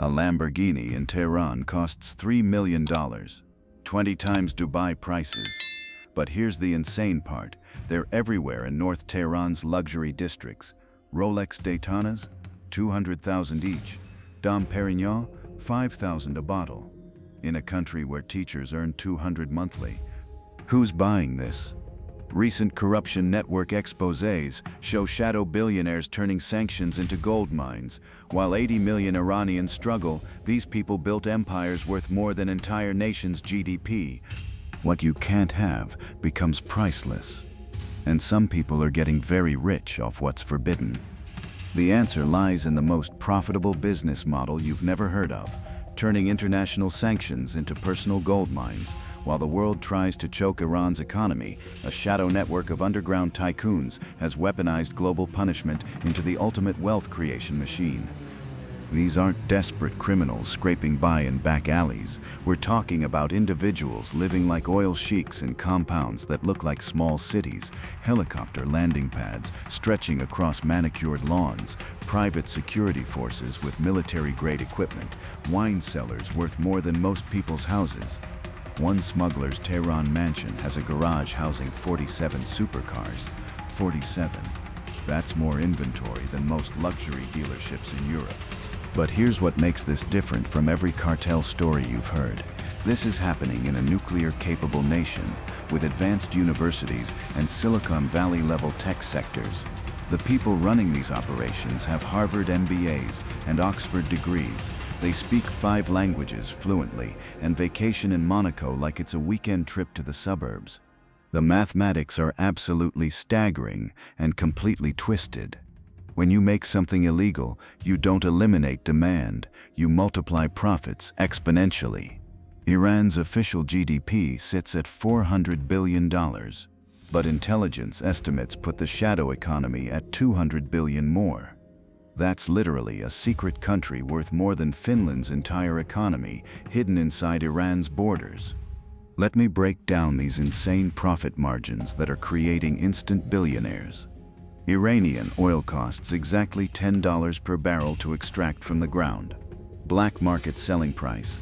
A Lamborghini in Tehran costs $3 million, 20 times Dubai prices. But here's the insane part. They're everywhere in North Tehran's luxury districts. Rolex Daytonas, 200,000 each. Dom Perignon, 5,000 a bottle. In a country where teachers earn 200 monthly. Who's buying this? Recent corruption network exposés show shadow billionaires turning sanctions into gold mines. While 80 million Iranians struggle, these people built empires worth more than entire nations' GDP. What you can't have becomes priceless. And some people are getting very rich off what's forbidden. The answer lies in the most profitable business model you've never heard of, turning international sanctions into personal gold mines. While the world tries to choke Iran's economy, a shadow network of underground tycoons has weaponized global punishment into the ultimate wealth creation machine. These aren't desperate criminals scraping by in back alleys. We're talking about individuals living like oil sheiks in compounds that look like small cities, helicopter landing pads stretching across manicured lawns, private security forces with military-grade equipment, wine cellars worth more than most people's houses. One smuggler's Tehran mansion has a garage housing 47 supercars. 47. That's more inventory than most luxury dealerships in Europe. But here's what makes this different from every cartel story you've heard. This is happening in a nuclear-capable nation, with advanced universities and Silicon Valley-level tech sectors. The people running these operations have Harvard MBAs and Oxford degrees. They speak 5 languages fluently and vacation in Monaco like it's a weekend trip to the suburbs. The mathematics are absolutely staggering and completely twisted. When you make something illegal, you don't eliminate demand, you multiply profits exponentially. Iran's official GDP sits at $400 billion, but intelligence estimates put the shadow economy at $200 billion more. That's literally a secret country worth more than Finland's entire economy, hidden inside Iran's borders. Let me break down these insane profit margins that are creating instant billionaires. Iranian oil costs exactly $10 per barrel to extract from the ground. Black market selling price,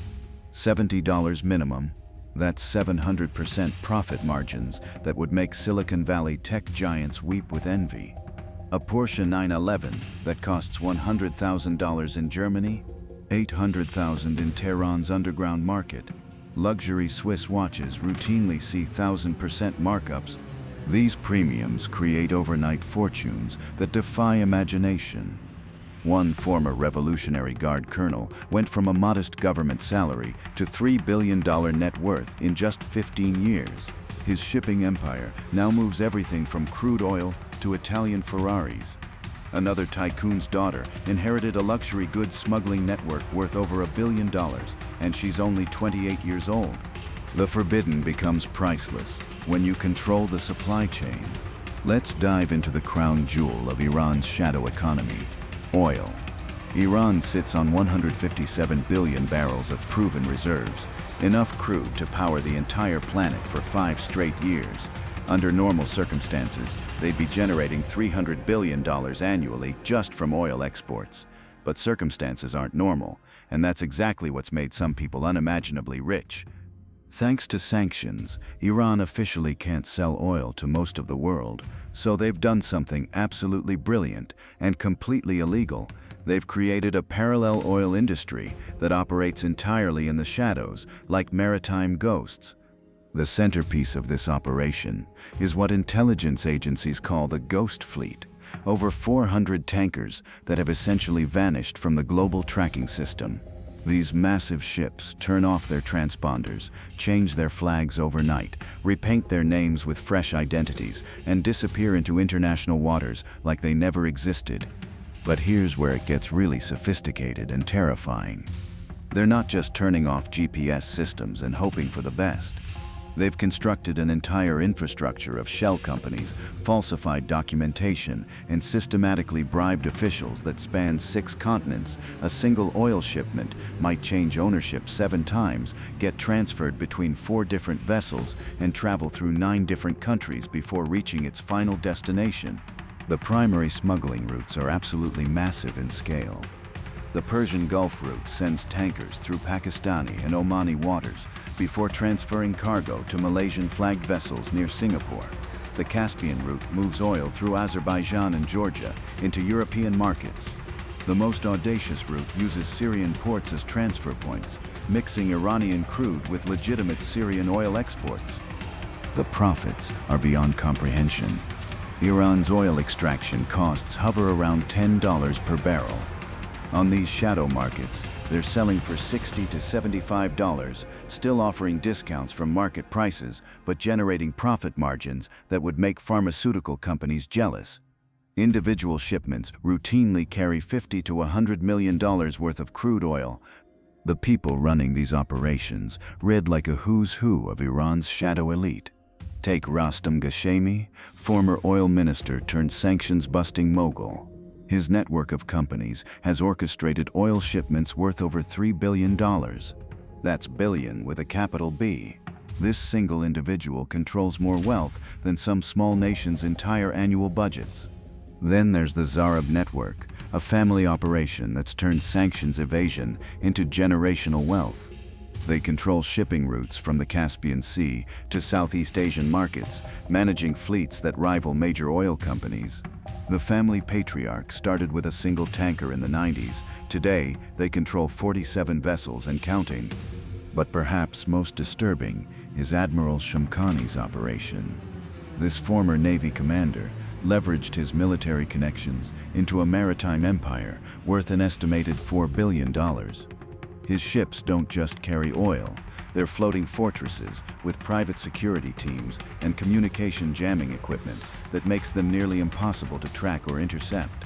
$70 minimum. That's 700% profit margins that would make Silicon Valley tech giants weep with envy. A Porsche 911 that costs $100,000 in Germany, $800,000 in Tehran's underground market. Luxury Swiss watches routinely see 1,000% markups. These premiums create overnight fortunes that defy imagination. One former Revolutionary Guard colonel went from a modest government salary to $3 billion net worth in just 15 years. His shipping empire now moves everything from crude oil to Italian Ferraris. Another tycoon's daughter inherited a luxury goods smuggling network worth over $1 billion, and she's only 28 years old. The forbidden becomes priceless when you control the supply chain. Let's dive into the crown jewel of Iran's shadow economy, oil. Iran sits on 157 billion barrels of proven reserves, enough crude to power the entire planet for 5 straight years. Under normal circumstances, they'd be generating $300 billion annually just from oil exports. But circumstances aren't normal, and that's exactly what's made some people unimaginably rich. Thanks to sanctions, Iran officially can't sell oil to most of the world, so they've done something absolutely brilliant and completely illegal. They've created a parallel oil industry that operates entirely in the shadows, like maritime ghosts. The centerpiece of this operation is what intelligence agencies call the ghost fleet, over 400 tankers that have essentially vanished from the global tracking system. These massive ships turn off their transponders, change their flags overnight, repaint their names with fresh identities, and disappear into international waters like they never existed. But here's where it gets really sophisticated and terrifying. They're not just turning off GPS systems and hoping for the best. They've constructed an entire infrastructure of shell companies, falsified documentation, and systematically bribed officials that span 6 continents. A single oil shipment might change ownership 7 times, get transferred between 4 different vessels, and travel through 9 different countries before reaching its final destination. The primary smuggling routes are absolutely massive in scale. The Persian Gulf route sends tankers through Pakistani and Omani waters before transferring cargo to Malaysian-flagged vessels near Singapore. The Caspian route moves oil through Azerbaijan and Georgia into European markets. The most audacious route uses Syrian ports as transfer points, mixing Iranian crude with legitimate Syrian oil exports. The profits are beyond comprehension. Iran's oil extraction costs hover around $10 per barrel. On these shadow markets, they're selling for $60 to $75, still offering discounts from market prices, but generating profit margins that would make pharmaceutical companies jealous. Individual shipments routinely carry $50 to $100 million worth of crude oil. The people running these operations read like a who's who of Iran's shadow elite. Take Rostam Ghashemi, former oil minister turned sanctions-busting mogul. His network of companies has orchestrated oil shipments worth over $3 billion. That's billion with a capital B. This single individual controls more wealth than some small nation's entire annual budgets. Then there's the Zarab Network, a family operation that's turned sanctions evasion into generational wealth. They control shipping routes from the Caspian Sea to Southeast Asian markets, managing fleets that rival major oil companies. The family patriarch started with a single tanker in the 90s. Today, they control 47 vessels and counting. But perhaps most disturbing is Admiral Shamkhani's operation. This former Navy commander leveraged his military connections into a maritime empire worth an estimated $4 billion. His ships don't just carry oil, they're floating fortresses with private security teams and communication jamming equipment that makes them nearly impossible to track or intercept.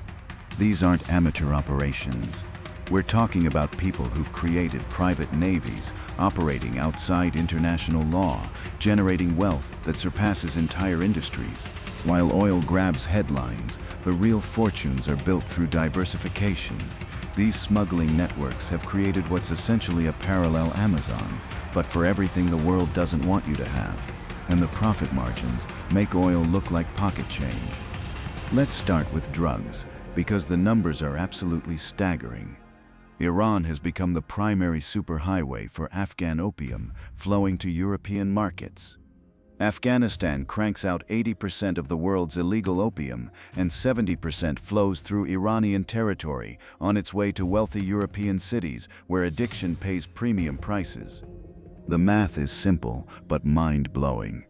These aren't amateur operations. We're talking about people who've created private navies operating outside international law, generating wealth that surpasses entire industries. While oil grabs headlines, the real fortunes are built through diversification. These smuggling networks have created what's essentially a parallel Amazon, but for everything the world doesn't want you to have. And the profit margins make oil look like pocket change. Let's start with drugs, because the numbers are absolutely staggering. Iran has become the primary superhighway for Afghan opium flowing to European markets. Afghanistan cranks out 80% of the world's illegal opium, and 70% flows through Iranian territory on its way to wealthy European cities where addiction pays premium prices. The math is simple but mind-blowing.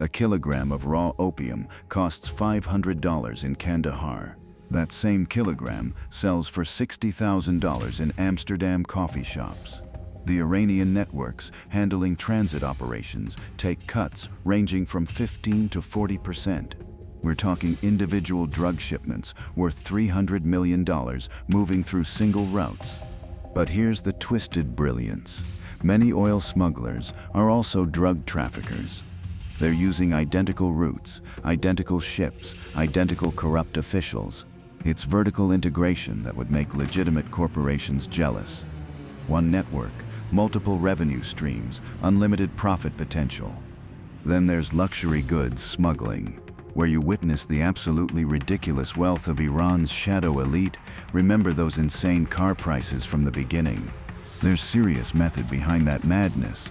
A kilogram of raw opium costs $500 in Kandahar. That same kilogram sells for $60,000 in Amsterdam coffee shops. The Iranian networks handling transit operations take cuts ranging from 15 to 40%. We're talking individual drug shipments worth $300 million moving through single routes. But here's the twisted brilliance. Many oil smugglers are also drug traffickers. They're using identical routes, identical ships, identical corrupt officials. It's vertical integration that would make legitimate corporations jealous. One network, multiple revenue streams, unlimited profit potential. Then there's luxury goods smuggling, where you witness the absolutely ridiculous wealth of Iran's shadow elite. Remember those insane car prices from the beginning. There's serious method behind that madness.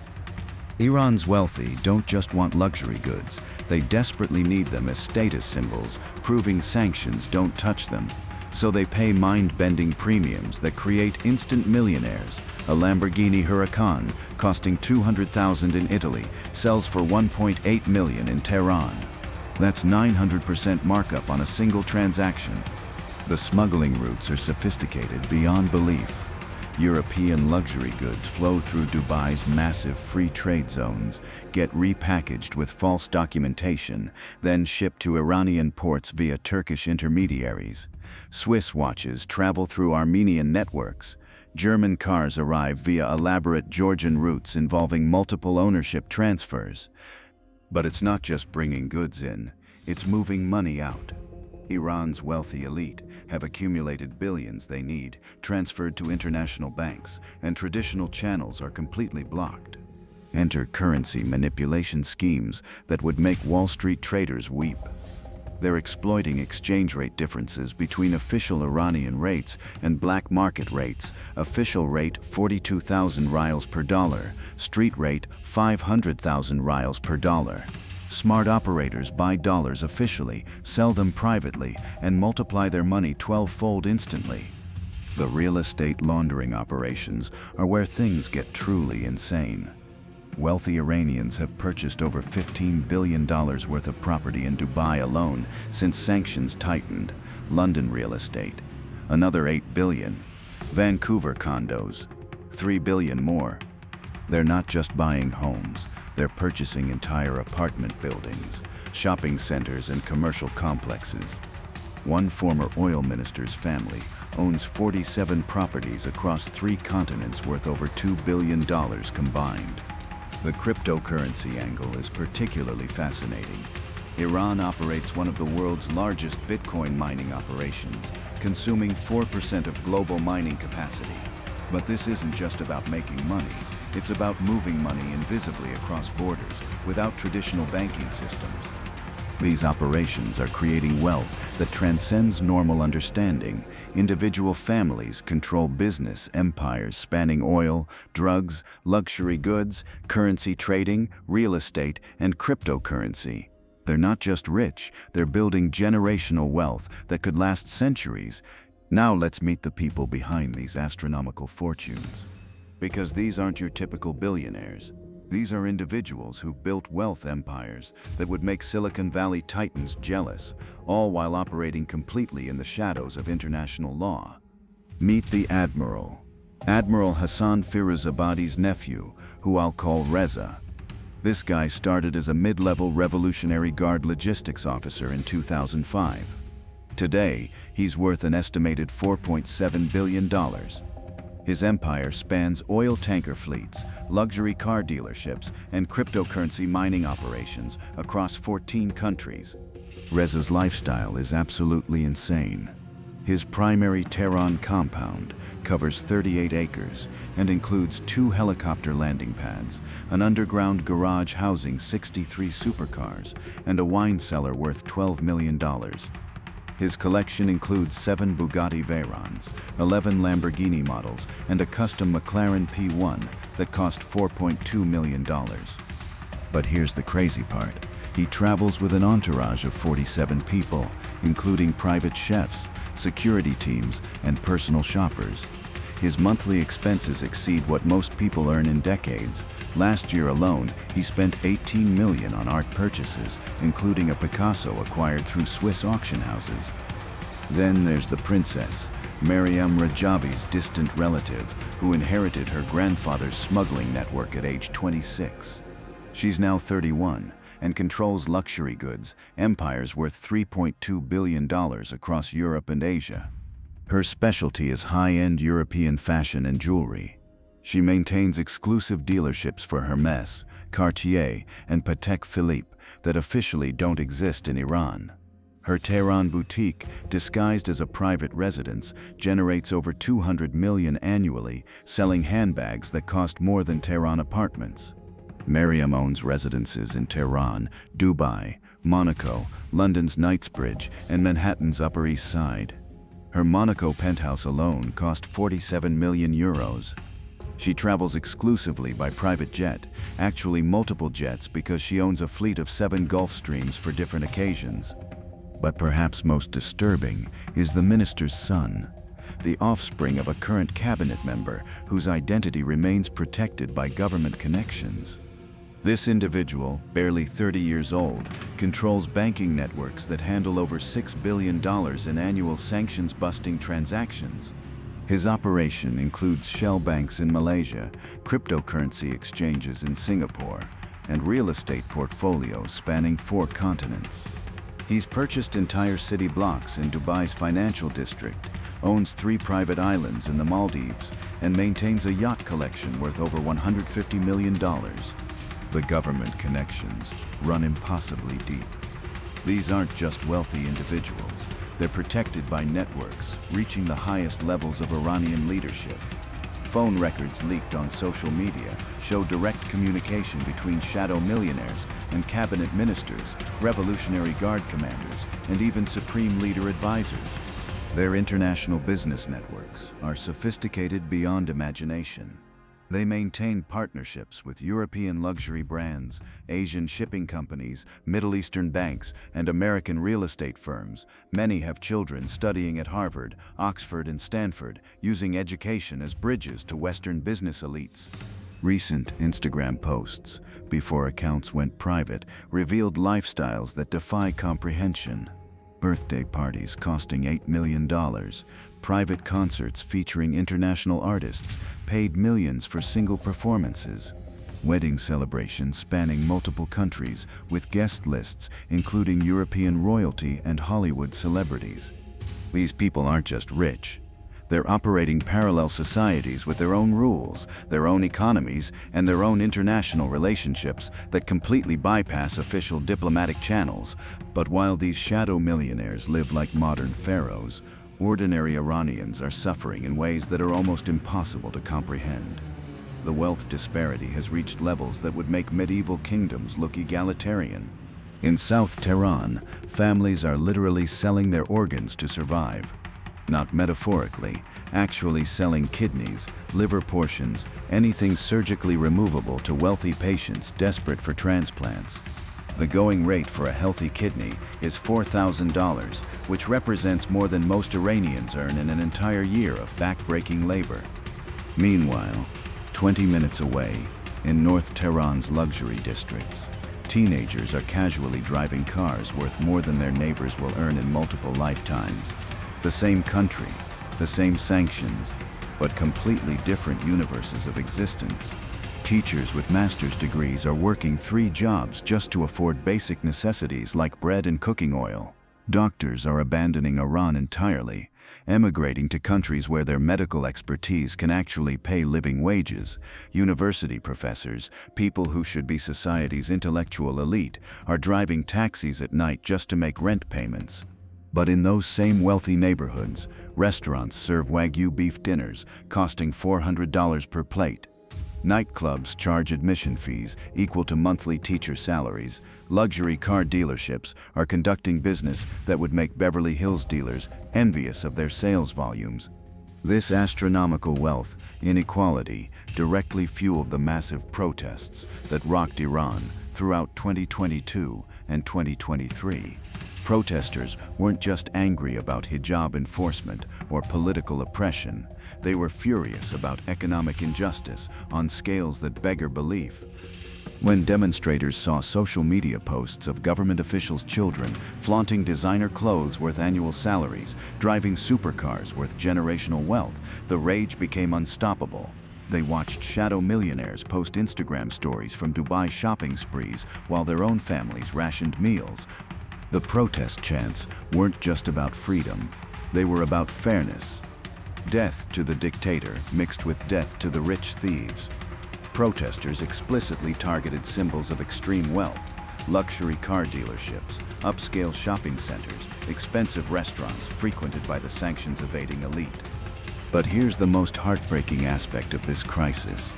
Iran's wealthy don't just want luxury goods, they desperately need them as status symbols, proving sanctions don't touch them. So they pay mind-bending premiums that create instant millionaires. A Lamborghini Huracan, costing $200,000 in Italy, sells for $1.8 million in Tehran. That's 900% markup on a single transaction. The smuggling routes are sophisticated beyond belief. European luxury goods flow through Dubai's massive free trade zones, get repackaged with false documentation, then shipped to Iranian ports via Turkish intermediaries. Swiss watches travel through Armenian networks. German cars arrive via elaborate Georgian routes involving multiple ownership transfers. But it's not just bringing goods in, it's moving money out. Iran's wealthy elite have accumulated billions they need, transferred to international banks, and traditional channels are completely blocked. Enter currency manipulation schemes that would make Wall Street traders weep. They're exploiting exchange rate differences between official Iranian rates and black market rates. Official rate 42,000 rials per dollar, street rate 500,000 rials per dollar. Smart operators buy dollars officially, sell them privately, and multiply their money 12-fold instantly. The real estate laundering operations are where things get truly insane. Wealthy Iranians have purchased over $15 billion worth of property in Dubai alone since sanctions tightened. London real estate, another $8 billion. Vancouver condos, $3 billion more. They're not just buying homes, they're purchasing entire apartment buildings, shopping centers, and commercial complexes. One former oil minister's family owns 47 properties across 3 continents worth over $2 billion combined. The cryptocurrency angle is particularly fascinating. Iran operates one of the world's largest Bitcoin mining operations, consuming 4% of global mining capacity. But this isn't just about making money, it's about moving money invisibly across borders without traditional banking systems. These operations are creating wealth that transcends normal understanding. Individual families control business empires spanning oil, drugs, luxury goods, currency trading, real estate, and cryptocurrency. They're not just rich, they're building generational wealth that could last centuries. Now let's meet the people behind these astronomical fortunes. Because these aren't your typical billionaires. These are individuals who've built wealth empires that would make Silicon Valley titans jealous, all while operating completely in the shadows of international law. Meet the Admiral. Admiral Hassan Firuzabadi's nephew, who I'll call Reza. This guy started as a mid-level Revolutionary Guard logistics officer in 2005. Today, he's worth an estimated $4.7 billion. His empire spans oil tanker fleets, luxury car dealerships, and cryptocurrency mining operations across 14 countries. Reza's lifestyle is absolutely insane. His primary Tehran compound covers 38 acres and includes 2 helicopter landing pads, an underground garage housing 63 supercars, and a wine cellar worth $12 million. His collection includes 7 Bugatti Veyrons, 11 Lamborghini models, and a custom McLaren P1 that cost $4.2 million. But here's the crazy part. He travels with an entourage of 47 people, including private chefs, security teams, and personal shoppers. His monthly expenses exceed what most people earn in decades. Last year alone, he spent $18 million on art purchases, including a Picasso acquired through Swiss auction houses. Then there's the princess, Maryam Rajavi's distant relative, who inherited her grandfather's smuggling network at age 26. She's now 31 and controls luxury goods, empires worth $3.2 billion across Europe and Asia. Her specialty is high-end European fashion and jewelry. She maintains exclusive dealerships for Hermès, Cartier, and Patek Philippe that officially don't exist in Iran. Her Tehran boutique, disguised as a private residence, generates over $200 million annually, selling handbags that cost more than Tehran apartments. Maryam owns residences in Tehran, Dubai, Monaco, London's Knightsbridge, and Manhattan's Upper East Side. Her Monaco penthouse alone cost 47 million euros. She travels exclusively by private jet, actually multiple jets because she owns a fleet of 7 Gulfstreams for different occasions. But perhaps most disturbing is the minister's son, the offspring of a current cabinet member whose identity remains protected by government connections. This individual, barely 30 years old, controls banking networks that handle over $6 billion in annual sanctions-busting transactions. His operation includes shell banks in Malaysia, cryptocurrency exchanges in Singapore, and real estate portfolios spanning 4 continents. He's purchased entire city blocks in Dubai's financial district, owns 3 private islands in the Maldives, and maintains a yacht collection worth over $150 million. The government connections run impossibly deep. These aren't just wealthy individuals. They're protected by networks reaching the highest levels of Iranian leadership. Phone records leaked on social media show direct communication between shadow millionaires and cabinet ministers, Revolutionary Guard commanders, and even supreme leader advisors. Their international business networks are sophisticated beyond imagination. They maintain partnerships with European luxury brands, Asian shipping companies, Middle Eastern banks, and American real estate firms. Many have children studying at Harvard, Oxford, and Stanford, using education as bridges to Western business elites. Recent Instagram posts, before accounts went private, revealed lifestyles that defy comprehension. Birthday parties costing $8 million, private concerts featuring international artists paid millions for single performances, wedding celebrations spanning multiple countries with guest lists including European royalty and Hollywood celebrities. These people aren't just rich. They're operating parallel societies with their own rules, their own economies, and their own international relationships that completely bypass official diplomatic channels. But while these shadow millionaires live like modern pharaohs, ordinary Iranians are suffering in ways that are almost impossible to comprehend. The wealth disparity has reached levels that would make medieval kingdoms look egalitarian. In South Tehran, families are literally selling their organs to survive. Not metaphorically, actually selling kidneys, liver portions, anything surgically removable to wealthy patients desperate for transplants. The going rate for a healthy kidney is $4,000, which represents more than most Iranians earn in an entire year of back-breaking labor. Meanwhile, 20 minutes away, in North Tehran's luxury districts, teenagers are casually driving cars worth more than their neighbors will earn in multiple lifetimes. The same country, the same sanctions, but completely different universes of existence. Teachers with master's degrees are working 3 jobs just to afford basic necessities like bread and cooking oil. Doctors are abandoning Iran entirely, emigrating to countries where their medical expertise can actually pay living wages. University professors, people who should be society's intellectual elite, are driving taxis at night just to make rent payments. But in those same wealthy neighborhoods, restaurants serve Wagyu beef dinners costing $400 per plate. Nightclubs charge admission fees equal to monthly teacher salaries. Luxury car dealerships are conducting business that would make Beverly Hills dealers envious of their sales volumes. This astronomical wealth inequality directly fueled the massive protests that rocked Iran throughout 2022 and 2023. Protesters weren't just angry about hijab enforcement or political oppression. They were furious about economic injustice on scales that beggar belief. When demonstrators saw social media posts of government officials' children flaunting designer clothes worth annual salaries, driving supercars worth generational wealth, the rage became unstoppable. They watched shadow millionaires post Instagram stories from Dubai shopping sprees while their own families rationed meals. The protest chants weren't just about freedom, they were about fairness. Death to the dictator mixed with death to the rich thieves. Protesters explicitly targeted symbols of extreme wealth, luxury car dealerships, upscale shopping centers, expensive restaurants frequented by the sanctions-evading elite. But here's the most heartbreaking aspect of this crisis.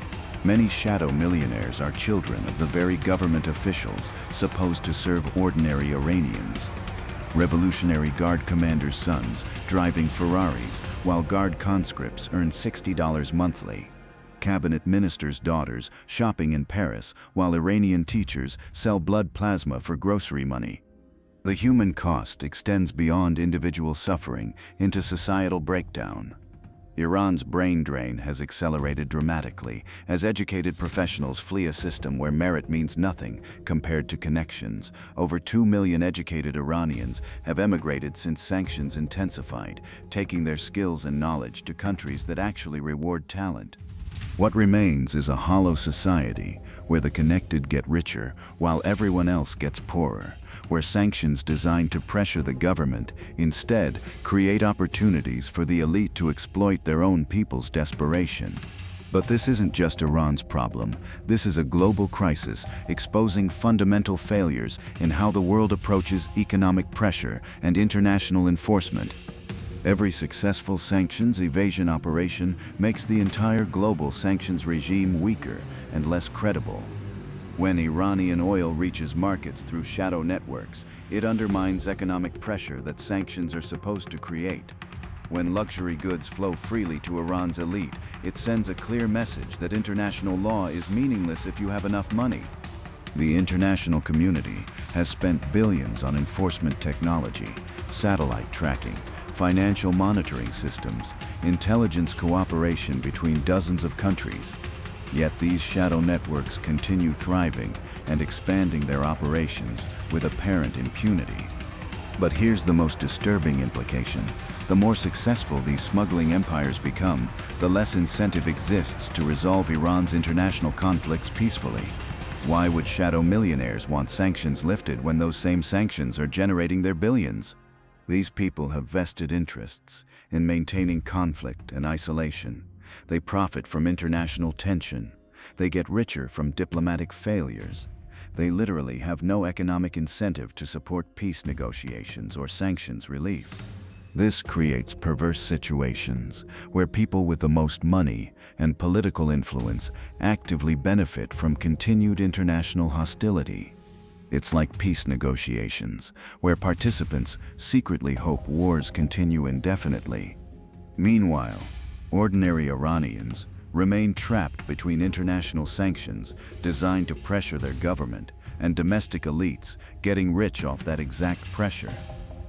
Many shadow millionaires are children of the very government officials supposed to serve ordinary Iranians. Revolutionary Guard commanders' sons driving Ferraris, while Guard conscripts earn $60 monthly. Cabinet ministers' daughters shopping in Paris, while Iranian teachers sell blood plasma for grocery money. The human cost extends beyond individual suffering into societal breakdown. Iran's brain drain has accelerated dramatically as educated professionals flee a system where merit means nothing compared to connections. Over 2 million educated Iranians have emigrated since sanctions intensified, taking their skills and knowledge to countries that actually reward talent. What remains is a hollow society where the connected get richer while everyone else gets poorer, where sanctions designed to pressure the government instead create opportunities for the elite to exploit their own people's desperation. But this isn't just Iran's problem. This is a global crisis exposing fundamental failures in how the world approaches economic pressure and international enforcement. Every successful sanctions evasion operation makes the entire global sanctions regime weaker and less credible. When Iranian oil reaches markets through shadow networks, it undermines economic pressure that sanctions are supposed to create. When luxury goods flow freely to Iran's elite, it sends a clear message that international law is meaningless if you have enough money. The international community has spent billions on enforcement technology, satellite tracking, financial monitoring systems, intelligence cooperation between dozens of countries. Yet these shadow networks continue thriving and expanding their operations with apparent impunity. But here's the most disturbing implication. The more successful these smuggling empires become, the less incentive exists to resolve Iran's international conflicts peacefully. Why would shadow millionaires want sanctions lifted when those same sanctions are generating their billions? These people have vested interests in maintaining conflict and isolation. They profit from international tension. They get richer from diplomatic failures. They literally have no economic incentive to support peace negotiations or sanctions relief. This creates perverse situations where people with the most money and political influence actively benefit from continued international hostility. It's like peace negotiations, where participants secretly hope wars continue indefinitely. Meanwhile, ordinary Iranians remain trapped between international sanctions designed to pressure their government and domestic elites getting rich off that exact pressure.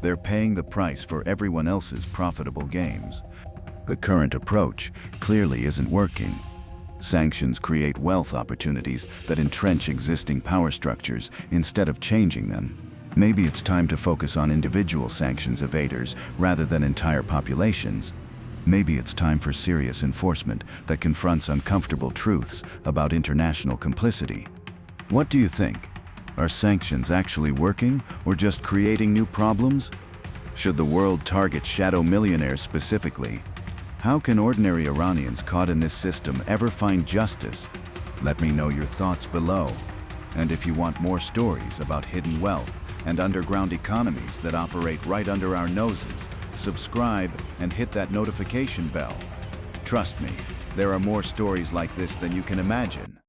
They're paying the price for everyone else's profitable games. The current approach clearly isn't working. Sanctions create wealth opportunities that entrench existing power structures instead of changing them. Maybe it's time to focus on individual sanctions evaders rather than entire populations. Maybe it's time for serious enforcement that confronts uncomfortable truths about international complicity. What do you think? Are sanctions actually working or just creating new problems? Should the world target shadow millionaires specifically? How can ordinary Iranians caught in this system ever find justice? Let me know your thoughts below. And if you want more stories about hidden wealth and underground economies that operate right under our noses, subscribe and hit that notification bell. Trust me, there are more stories like this than you can imagine.